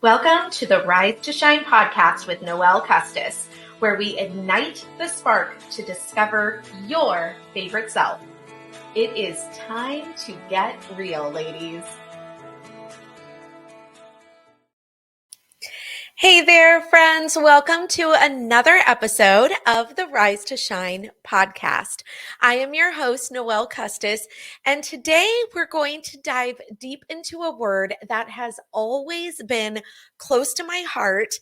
Welcome to the Rise to Shine podcast with Noelle Custis, where we ignite the spark to discover your favorite self. It is time to get real, ladies. Hey there, friends. Welcome to another episode of the Rise to Shine podcast. I am your host, Noelle Custis, and today we're going to dive deep into a word that has always been close to my heart,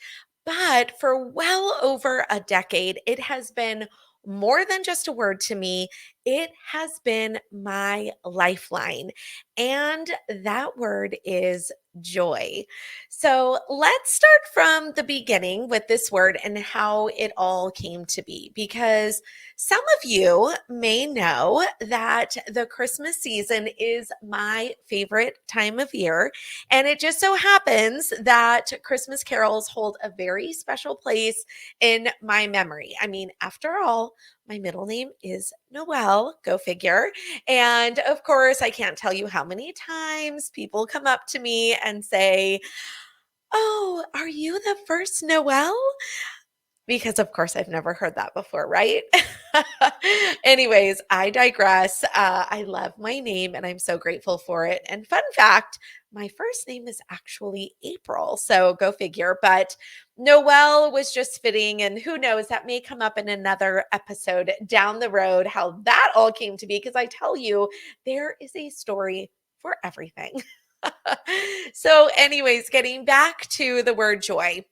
but for well over a decade, it has been more than just a word to me. It has been my lifeline, and that word is joy. So let's start from the beginning with this word and how it all came to be, because some of you may know that the Christmas season is my favorite time of year. And it just so happens that Christmas carols hold a very special place in my memory. I mean, after all, my middle name is Noelle, go figure. And of course, I can't tell you how many times people come up to me and say, "Oh, are you the first Noelle?" Because of course I've never heard that before, right? Anyways, I digress. I love my name and I'm so grateful for it. And fun fact, my first name is actually April. So go figure. But Noelle was just fitting. And who knows, that may come up in another episode down the road, how that all came to be. Because I tell you, there is a story for everything. So, anyways, getting back to the word joy.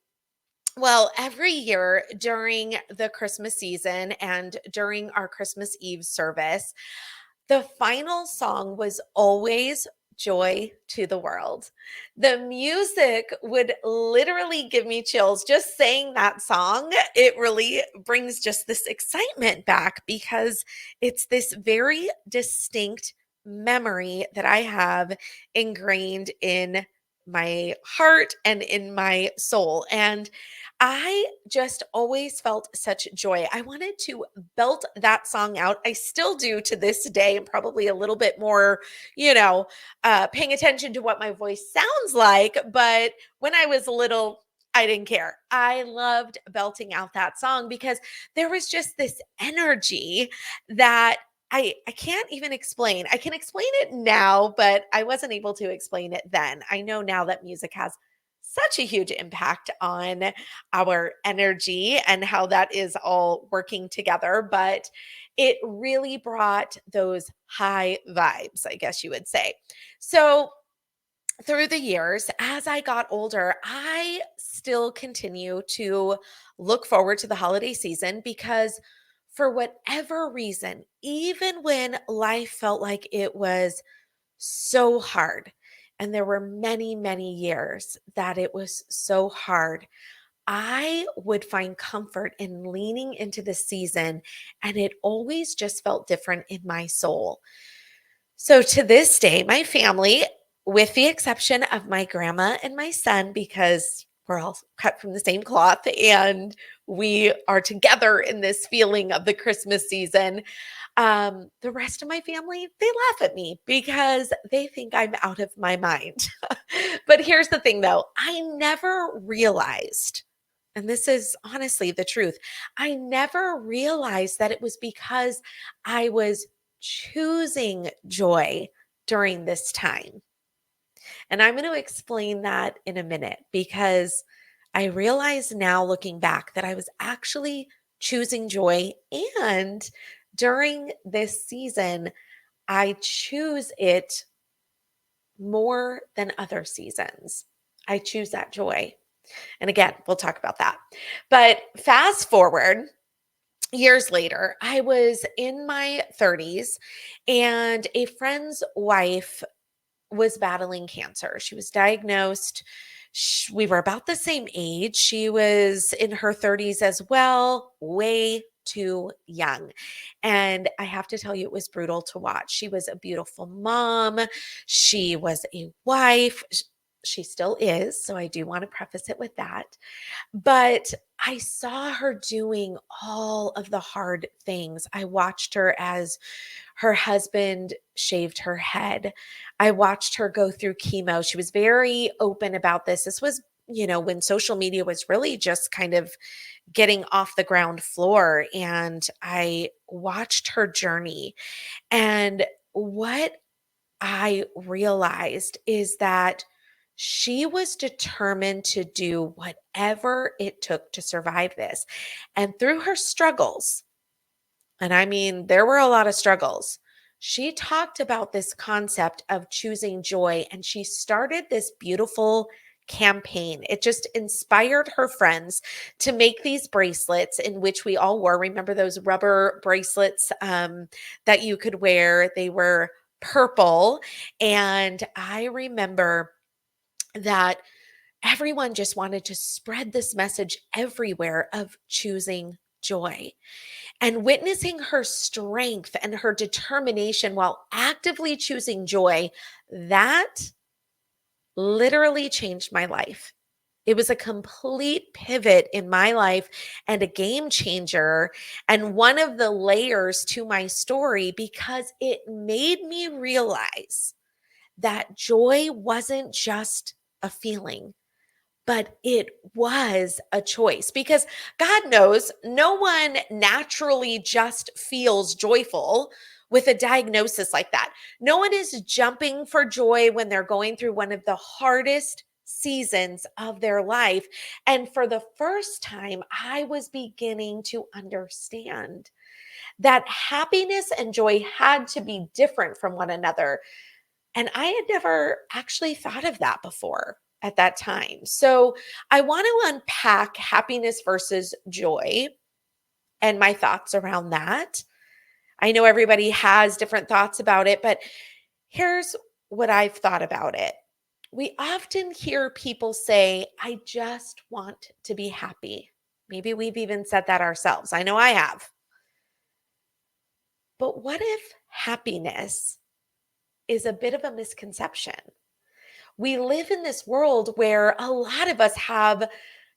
Well, every year during the Christmas season and during our Christmas Eve service, the final song was always Joy to the World. The music would literally give me chills just saying that song. It really brings just this excitement back because it's this very distinct memory that I have ingrained in my heart and in my soul. And I just always felt such joy. I wanted to belt that song out. I still do to this day, and probably a little bit more, paying attention to what my voice sounds like. But when I was little, I didn't care. I loved belting out that song because there was just this energy that I can't even explain. I can explain it now, but I wasn't able to explain it then. I know now that music has such a huge impact on our energy and how that is all working together. But it really brought those high vibes, I guess you would say. So, through the years, as I got older, I still continue to look forward to the holiday season because, for whatever reason, even when life felt like it was so hard, and there were many, many years that it was so hard, I would find comfort in leaning into the season, and it always just felt different in my soul. So to this day, my family, with the exception of my grandma and my son, because we're all cut from the same cloth and we are together in this feeling of the Christmas season. The rest of my family, they laugh at me because they think I'm out of my mind. But here's the thing though, I never realized, and this is honestly the truth, I never realized that it was because I was choosing joy during this time. And I'm going to explain that in a minute because I realize now looking back that I was actually choosing joy. And during this season, I choose it more than other seasons. I choose that joy. And again, we'll talk about that. But fast forward years later, I was in my 30s and a friend's wife was battling cancer. She was diagnosed. We were about the same age. She was in her 30s as well, way too young. And I have to tell you, it was brutal to watch. She was a beautiful mom. She was a wife. She still is. So I do want to preface it with that. But I saw her doing all of the hard things. I watched her as her husband shaved her head. I watched her go through chemo. She was very open about this. This was when social media was really just kind of getting off the ground floor. And I watched her journey. And what I realized is that she was determined to do whatever it took to survive this. And through her struggles, and I mean, there were a lot of struggles. She talked about this concept of choosing joy, and she started this beautiful campaign. It just inspired her friends to make these bracelets in which we all wore. Remember those rubber bracelets that you could wear? They were purple. And I remember that everyone just wanted to spread this message everywhere of choosing joy. And witnessing her strength and her determination while actively choosing joy, that literally changed my life. It was a complete pivot in my life and a game changer, and one of the layers to my story, because it made me realize that joy wasn't just a feeling, but it was a choice, because God knows no one naturally just feels joyful with a diagnosis like that. No one is jumping for joy when they're going through one of the hardest seasons of their life. And for the first time, I was beginning to understand that happiness and joy had to be different from one another. And I had never actually thought of that before at that time. So I want to unpack happiness versus joy and my thoughts around that. I know everybody has different thoughts about it, but here's what I've thought about it. We often hear people say, I just want to be happy. Maybe we've even said that ourselves. I know I have. But what if happiness is a bit of a misconception? We live in this world where a lot of us have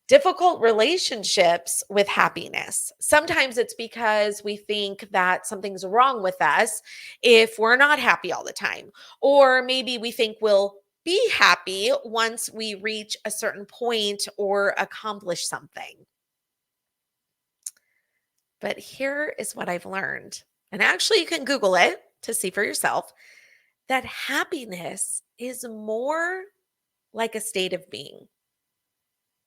difficult relationships with happiness. Sometimes it's because we think that something's wrong with us if we're not happy all the time. Or maybe we think we'll be happy once we reach a certain point or accomplish something. But here is what I've learned. And actually, you can Google it to see for yourself that happiness is more like a state of being.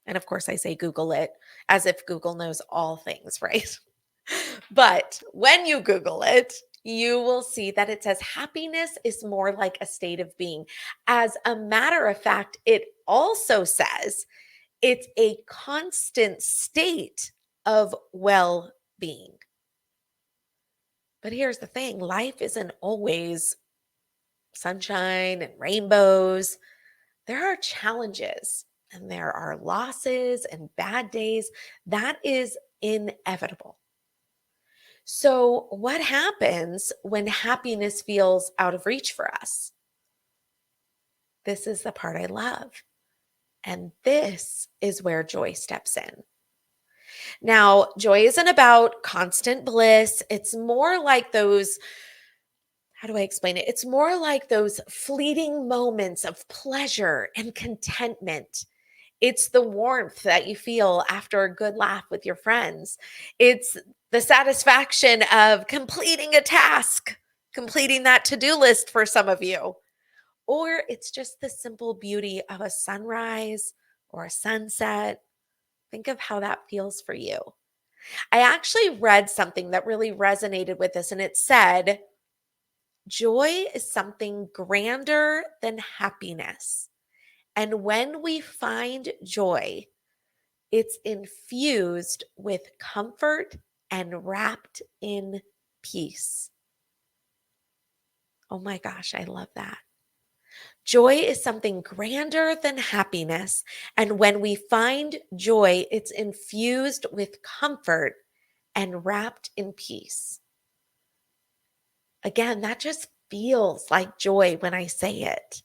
And of course, I say Google it as if Google knows all things, right? But when you Google it, you will see that it says happiness is more like a state of being. As a matter of fact, it also says it's a constant state of well being. But here's the thing, life isn't always sunshine and rainbows. There are challenges and there are losses and bad days. That is inevitable. So, what happens when happiness feels out of reach for us? This is the part I love. And this is where joy steps in. Now, joy isn't about constant bliss. It's more like those, how do I explain it? It's more like those fleeting moments of pleasure and contentment. It's the warmth that you feel after a good laugh with your friends. It's the satisfaction of completing a task, completing that to-do list for some of you. Or it's just the simple beauty of a sunrise or a sunset. Think of how that feels for you. I actually read something that really resonated with this, and it said, joy is something grander than happiness. And when we find joy, it's infused with comfort and wrapped in peace. Oh my gosh, I love that. Joy is something grander than happiness. And when we find joy, it's infused with comfort and wrapped in peace. Again, that just feels like joy when I say it.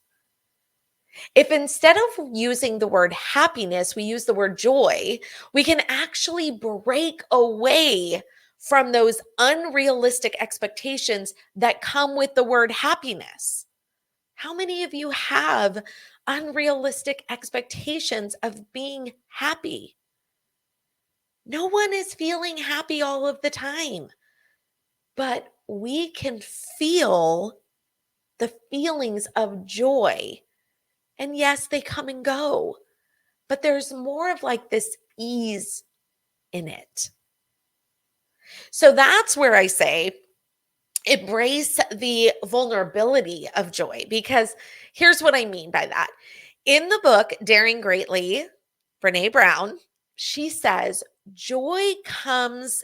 If instead of using the word happiness, we use the word joy, we can actually break away from those unrealistic expectations that come with the word happiness. How many of you have unrealistic expectations of being happy? No one is feeling happy all of the time, but we can feel the feelings of joy. And yes, they come and go, but there's more of like this ease in it. So that's where I say embrace the vulnerability of joy, because here's what I mean by that. In the book, Daring Greatly, Brene Brown, she says, joy comes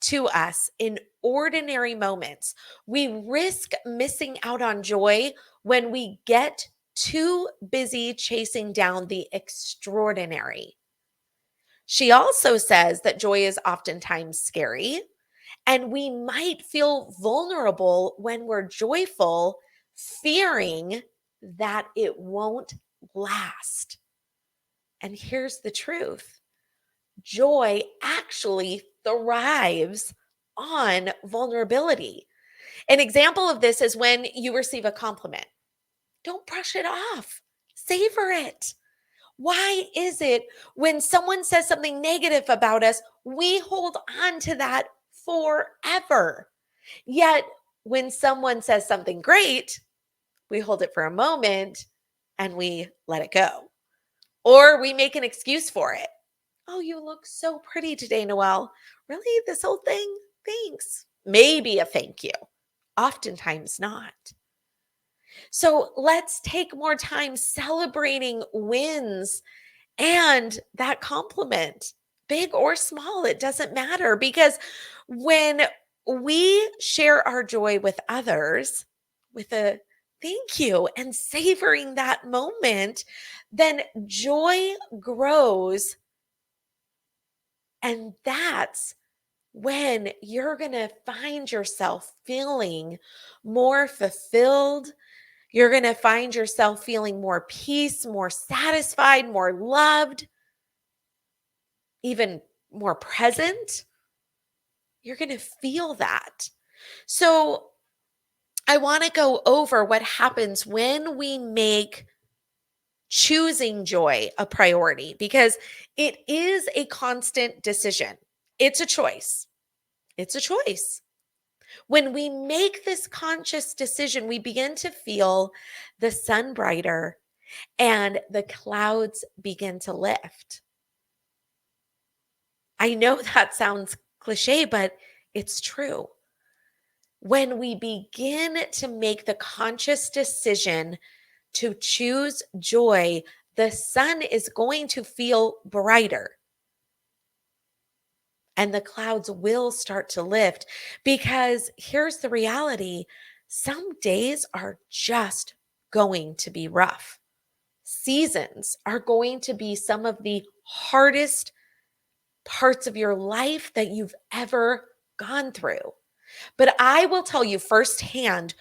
to us in ordinary moments. We risk missing out on joy when we get too busy chasing down the extraordinary. She also says that joy is oftentimes scary, and we might feel vulnerable when we're joyful, fearing that it won't last. And here's the truth: joy actually thrives on vulnerability. An example of this is when you receive a compliment. Don't brush it off, savor it. Why is it when someone says something negative about us, we hold on to that forever? Yet when someone says something great, we hold it for a moment and we let it go. Or we make an excuse for it. Oh, you look so pretty today, Noelle. Really? This whole thing? Thanks. Maybe a thank you. Oftentimes not. So let's take more time celebrating wins and that compliment, big or small, it doesn't matter. Because when we share our joy with others with a thank you and savoring that moment, then joy grows. And that's when you're going to find yourself feeling more fulfilled. You're going to find yourself feeling more peace, more satisfied, more loved, even more present. You're going to feel that. So, I want to go over what happens when we make choosing joy a priority, because it is a constant decision. It's a choice. It's a choice. When we make this conscious decision, we begin to feel the sun brighter and the clouds begin to lift. I know that sounds cliche, but it's true. When we begin to make the conscious decision to choose joy, the sun is going to feel brighter and the clouds will start to lift. Because here's the reality: some days are just going to be rough. Seasons are going to be some of the hardest parts of your life that you've ever gone through. But I will tell you firsthand,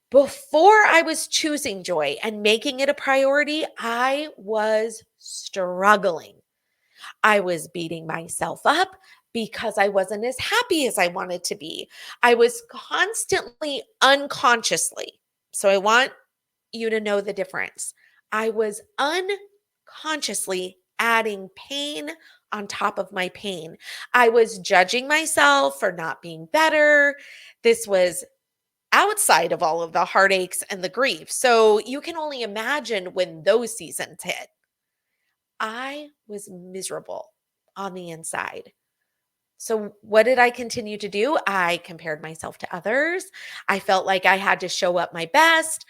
before I was choosing joy and making it a priority, I was struggling. I was beating myself up because I wasn't as happy as I wanted to be. I was constantly unconsciously. So I want you to know the difference. I was unconsciously adding pain on top of my pain. I was judging myself for not being better. This was outside of all of the heartaches and the grief. So you can only imagine when those seasons hit. I was miserable on the inside. So, what did I continue to do? I compared myself to others. I felt like I had to show up my best.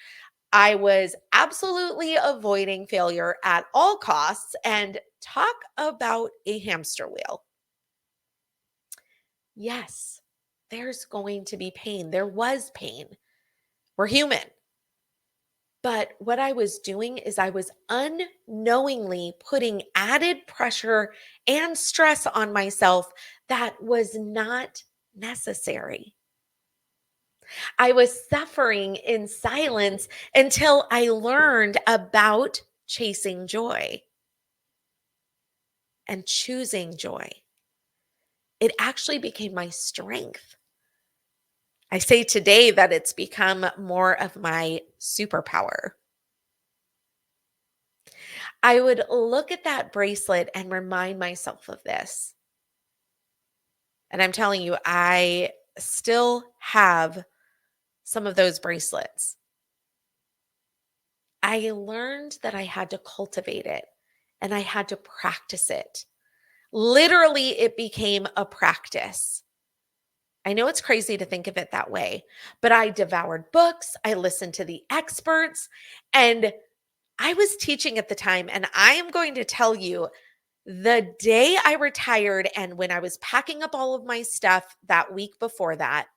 I was absolutely avoiding failure at all costs. And talk about a hamster wheel. Yes, there's going to be pain. There was pain. We're human. But what I was doing is I was unknowingly putting added pressure and stress on myself that was not necessary. I was suffering in silence until I learned about chasing joy and choosing joy. It actually became my strength. I say today that it's become more of my superpower. I would look at that bracelet and remind myself of this. And I'm telling you, I still have some of those bracelets. I learned that I had to cultivate it and I had to practice it. Literally, it became a practice. I know it's crazy to think of it that way, but I devoured books, I listened to the experts, and I was teaching at the time. And I am going to tell you, the day I retired and when I was packing up all of my stuff that week before that,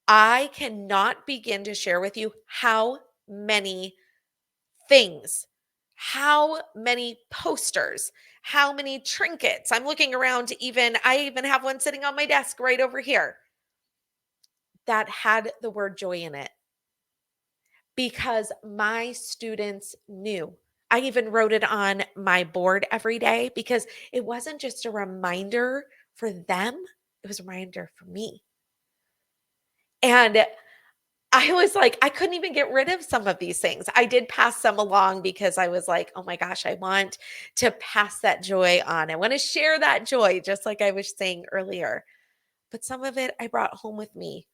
I cannot begin to share with you how many things, how many posters, how many trinkets. I'm looking around to I even have one sitting on my desk right over here that had the word joy in it because my students knew. I even wrote it on my board every day because it wasn't just a reminder for them, it was a reminder for me. And I was like, I couldn't even get rid of some of these things. I did pass some along because I was like, oh my gosh, I want to pass that joy on. I want to share that joy, just like I was saying earlier. But some of it I brought home with me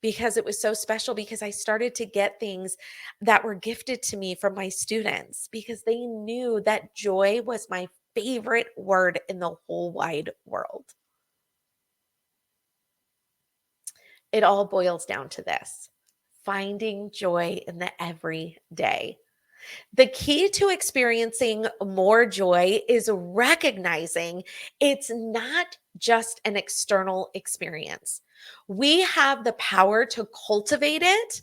because it was so special because I started to get things that were gifted to me from my students because they knew that joy was my favorite word in the whole wide world. It all boils down to this: finding joy in the everyday. The key to experiencing more joy is recognizing it's not just an external experience. We have the power to cultivate it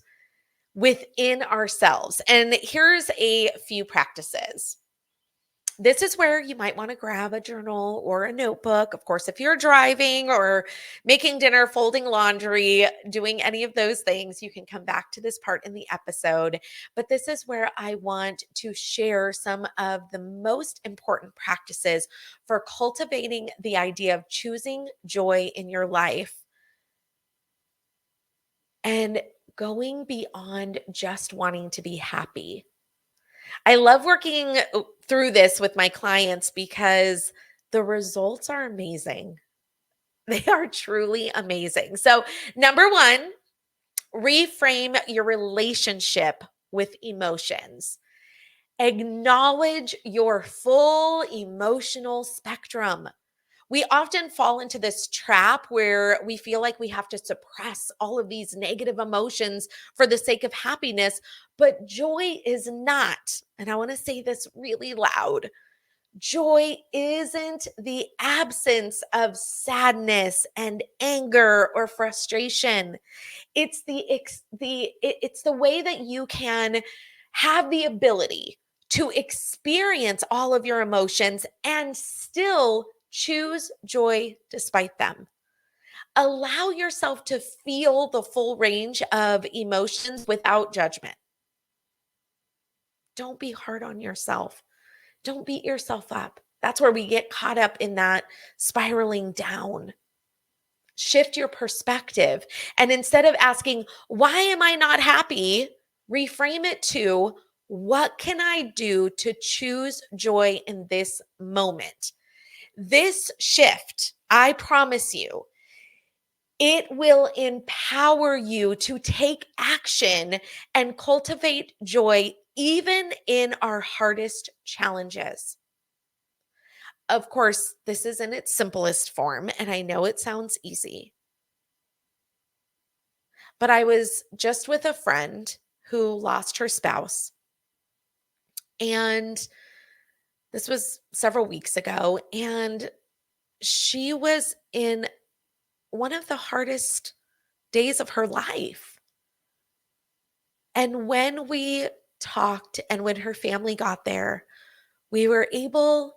within ourselves. And here's a few practices. This is where you might want to grab a journal or a notebook. Of course, if you're driving or making dinner, folding laundry, doing any of those things, you can come back to this part in the episode. But this is where I want to share some of the most important practices for cultivating the idea of choosing joy in your life and going beyond just wanting to be happy. I love working through this with my clients because the results are amazing. They are truly amazing. So, number one, reframe your relationship with emotions. Acknowledge your full emotional spectrum. We often fall into this trap where we feel like we have to suppress all of these negative emotions for the sake of happiness, but joy is not. And I want to say this really loud. Joy isn't the absence of sadness and anger or frustration. It's it's the way that you can have the ability to experience all of your emotions and still choose joy despite them. Allow yourself to feel the full range of emotions without judgment. Don't be hard on yourself. Don't beat yourself up. That's where we get caught up in that spiraling down. Shift your perspective. And instead of asking, why am I not happy? Reframe it to, what can I do to choose joy in this moment? This shift, I promise you, it will empower you to take action and cultivate joy even in our hardest challenges. Of course, this is in its simplest form, and I know it sounds easy, but I was just with a friend who lost her spouse, and this was several weeks ago, and she was in one of the hardest days of her life. And when we talked and when her family got there, we were able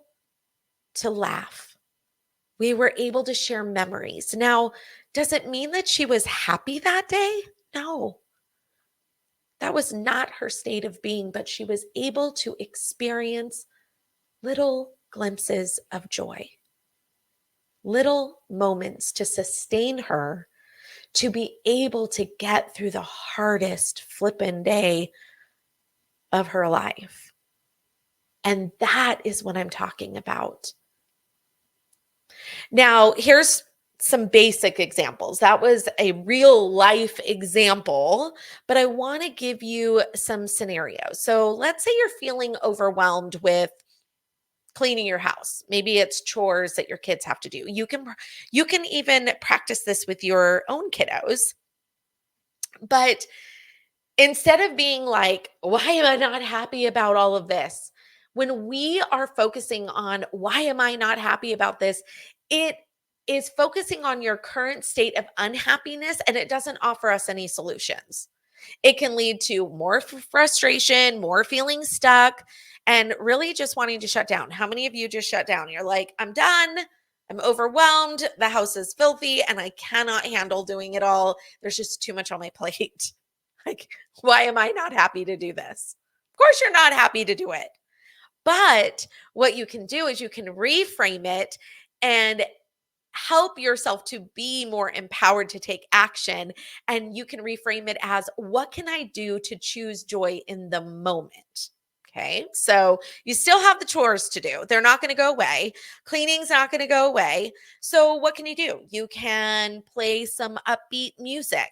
to laugh. We were able to share memories. Now, does it mean that she was happy that day? No, that was not her state of being, but she was able to experience little glimpses of joy, little moments to sustain her to be able to get through the hardest flippin' day of her life. And that is what I'm talking about. Now, here's some basic examples. That was a real life example, but I want to give you some scenarios. So, let's say you're feeling overwhelmed with cleaning your house. Maybe it's chores that your kids have to do. You can even practice this with your own kiddos. But instead of being like, why am I not happy about all of this? When we are focusing on why am I not happy about this, it is focusing on your current state of unhappiness and it doesn't offer us any solutions. It can lead to more frustration, more feeling stuck, and really just wanting to shut down. How many of you just shut down? You're like, I'm done. I'm overwhelmed. The house is filthy and I cannot handle doing it all. There's just too much on my plate. Like, why am I not happy to do this? Of course, you're not happy to do it. But what you can do is you can reframe it and help yourself to be more empowered to take action. And you can reframe it as, what can I do to choose joy in the moment? Okay. So you still have the chores to do. They're not going to go away. Cleaning's not going to go away. So what can you do? You can play some upbeat music.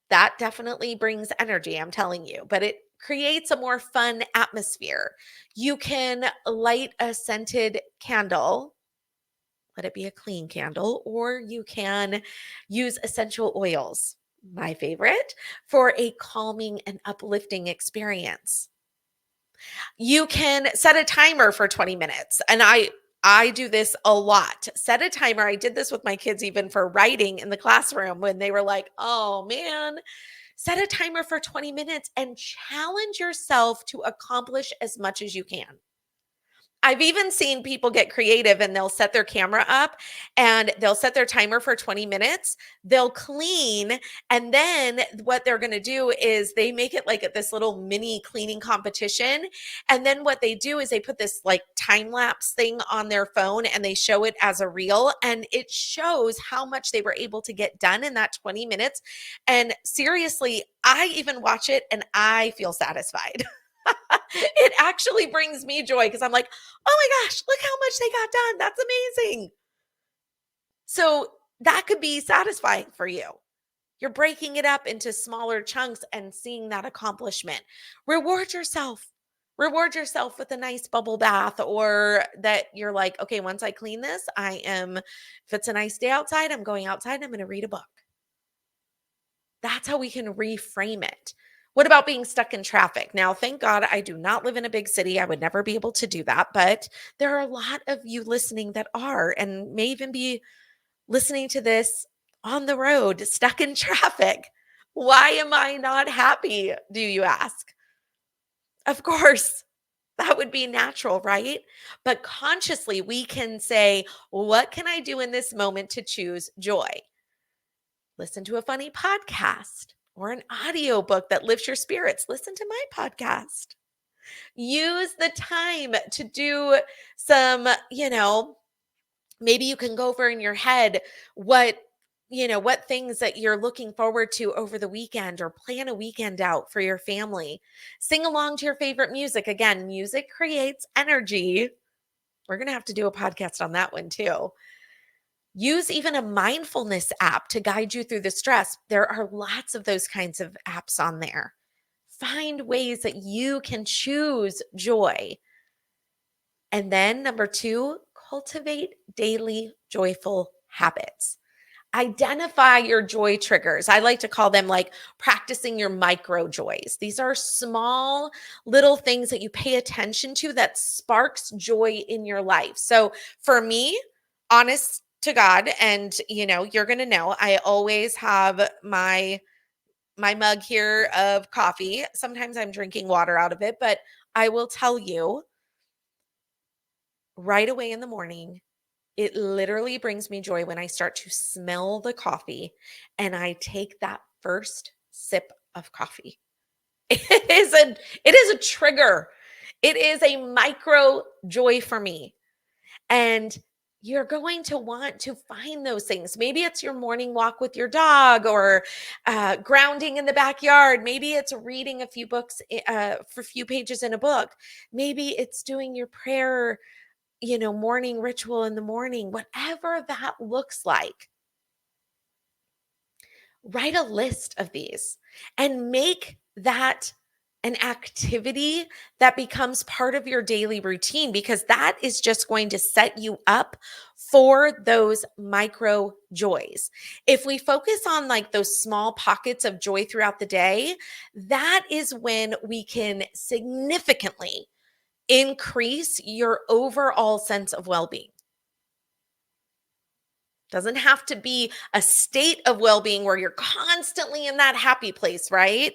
That definitely brings energy, I'm telling you, but it creates a more fun atmosphere. You can light a scented candle, let it be a clean candle, or you can use essential oils, my favorite, for a calming and uplifting experience. You can set a timer for 20 minutes. And I do this a lot. Set a timer. I did this with my kids even for writing in the classroom when they were like, "Oh man, set a timer for 20 minutes and challenge yourself to accomplish as much as you can." I've even seen people get creative and they'll set their camera up and they'll set their timer for 20 minutes. They'll clean. And then what they're going to do is they make it like this little mini cleaning competition. And then what they do is they put this like time lapse thing on their phone and they show it as a reel. And it shows how much they were able to get done in that 20 minutes. And seriously, I even watch it and I feel satisfied. It actually brings me joy because I'm like, oh my gosh, look how much they got done. That's amazing. So that could be satisfying for you. You're breaking it up into smaller chunks and seeing that accomplishment. Reward yourself. Reward yourself with a nice bubble bath, or that you're like, okay, once I clean this, if it's a nice day outside, I'm going outside and I'm going to read a book. That's how we can reframe it. What about being stuck in traffic? Now, thank God I do not live in a big city. I would never be able to do that. But there are a lot of you listening that are, and may even be listening to this on the road, stuck in traffic. Why am I not happy? Do you ask? Of course, that would be natural, right? But consciously, we can say, what can I do in this moment to choose joy? Listen to a funny podcast or an audiobook that lifts your spirits. Listen to my podcast. Use the time to do some, maybe you can go over in your head what things that you're looking forward to over the weekend, or plan a weekend out for your family. Sing along to your favorite music. Again, music creates energy. We're going to have to do a podcast on that one too. Use even a mindfulness app to guide you through the stress. There are lots of those kinds of apps on there. Find ways that you can choose joy. And then number 2, cultivate daily joyful habits. Identify your joy triggers. I like to call them like practicing your micro joys. These are small little things that you pay attention to that sparks joy in your life. So for me, honest to God, and you're going to know, I always have my mug here of coffee. Sometimes I'm drinking water out of it, but I will tell you right away in the morning, it literally brings me joy when I start to smell the coffee and I take that first sip of coffee. It is a trigger. It is a micro joy for me. And you're going to want to find those things. Maybe it's your morning walk with your dog, or grounding in the backyard. Maybe it's reading a few books for a few pages in a book. Maybe it's doing your prayer, morning ritual in the morning, whatever that looks like. Write a list of these and make that an activity that becomes part of your daily routine, because that is just going to set you up for those micro joys. If we focus on like those small pockets of joy throughout the day, that is when we can significantly increase your overall sense of well-being. Doesn't have to be a state of well-being where you're constantly in that happy place, right?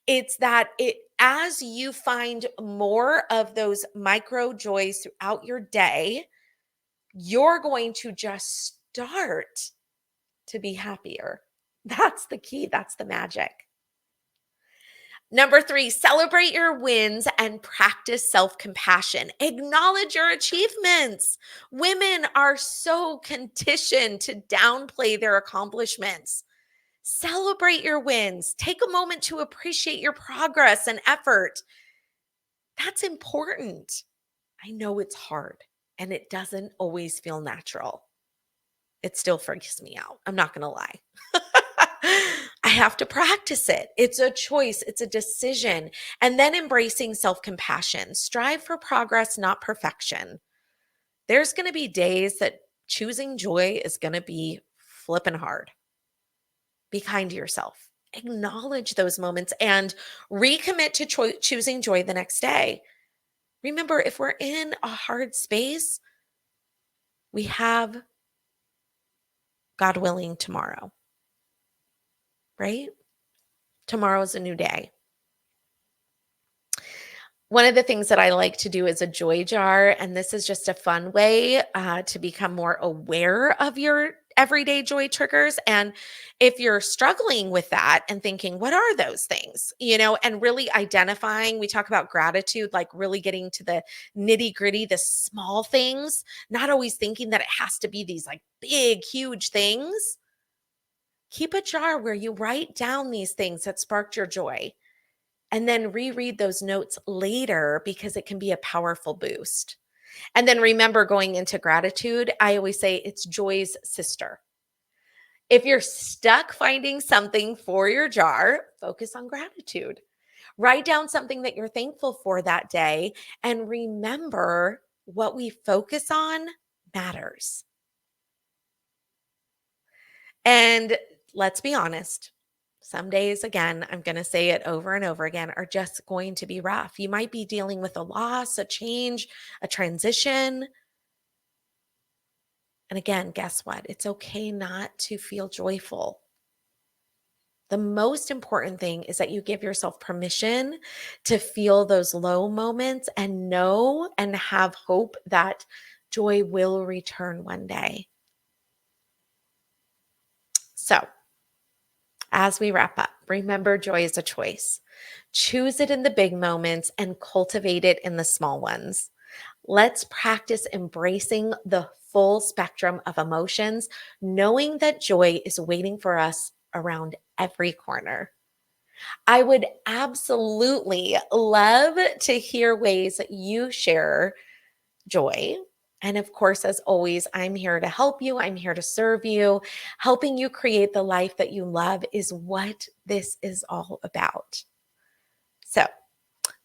It's that as you find more of those micro joys throughout your day, you're going to just start to be happier. That's the key. That's the magic. Number 3, celebrate your wins and practice self-compassion. Acknowledge your achievements. Women are so conditioned to downplay their accomplishments. Celebrate your wins. Take a moment to appreciate your progress and effort. That's important. I know it's hard and it doesn't always feel natural. It still freaks me out. I'm not going to lie. I have to practice it. It's a choice. It's a decision. And then embracing self-compassion. Strive for progress, not perfection. There's going to be days that choosing joy is going to be flipping hard. Be kind to yourself. Acknowledge those moments and recommit to choosing joy the next day. Remember, if we're in a hard space, we have, God willing, tomorrow. Right? Tomorrow's a new day. One of the things that I like to do is a joy jar, and this is just a fun way to become more aware of your everyday joy triggers. And if you're struggling with that and thinking, what are those things, and really identifying, we talk about gratitude, like really getting to the nitty gritty, the small things, not always thinking that it has to be these like big, huge things. Keep a jar where you write down these things that sparked your joy and then reread those notes later, because it can be a powerful boost. And then remember, going into gratitude, I always say it's joy's sister. If you're stuck finding something for your jar, focus on gratitude. Write down something that you're thankful for that day, and remember, what we focus on matters. And let's be honest, some days, again, I'm going to say it over and over again, are just going to be rough. You might be dealing with a loss, a change, a transition. And again, guess what? It's okay not to feel joyful. The most important thing is that you give yourself permission to feel those low moments and know and have hope that joy will return one day. So, as we wrap up, remember, joy is a choice. Choose it in the big moments and cultivate it in the small ones. Let's practice embracing the full spectrum of emotions, knowing that joy is waiting for us around every corner. I would absolutely love to hear ways that you share joy. And of course, as always, I'm here to help you. I'm here to serve you. Helping you create the life that you love is what this is all about. So,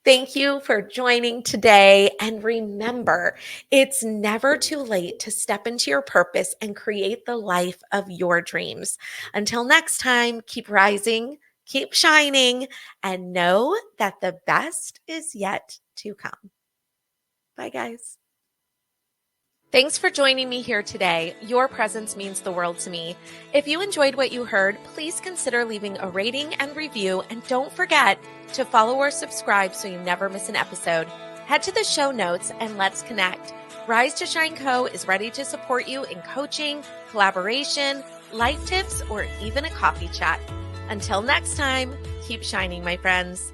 thank you for joining today. And remember, it's never too late to step into your purpose and create the life of your dreams. Until next time, keep rising, keep shining, and know that the best is yet to come. Bye, guys. Thanks for joining me here today. Your presence means the world to me. If you enjoyed what you heard, please consider leaving a rating and review, and don't forget to follow or subscribe so you never miss an episode. Head to the show notes and let's connect. Rise to Shine Co. is ready to support you in coaching, collaboration, life tips, or even a coffee chat. Until next time, keep shining, my friends.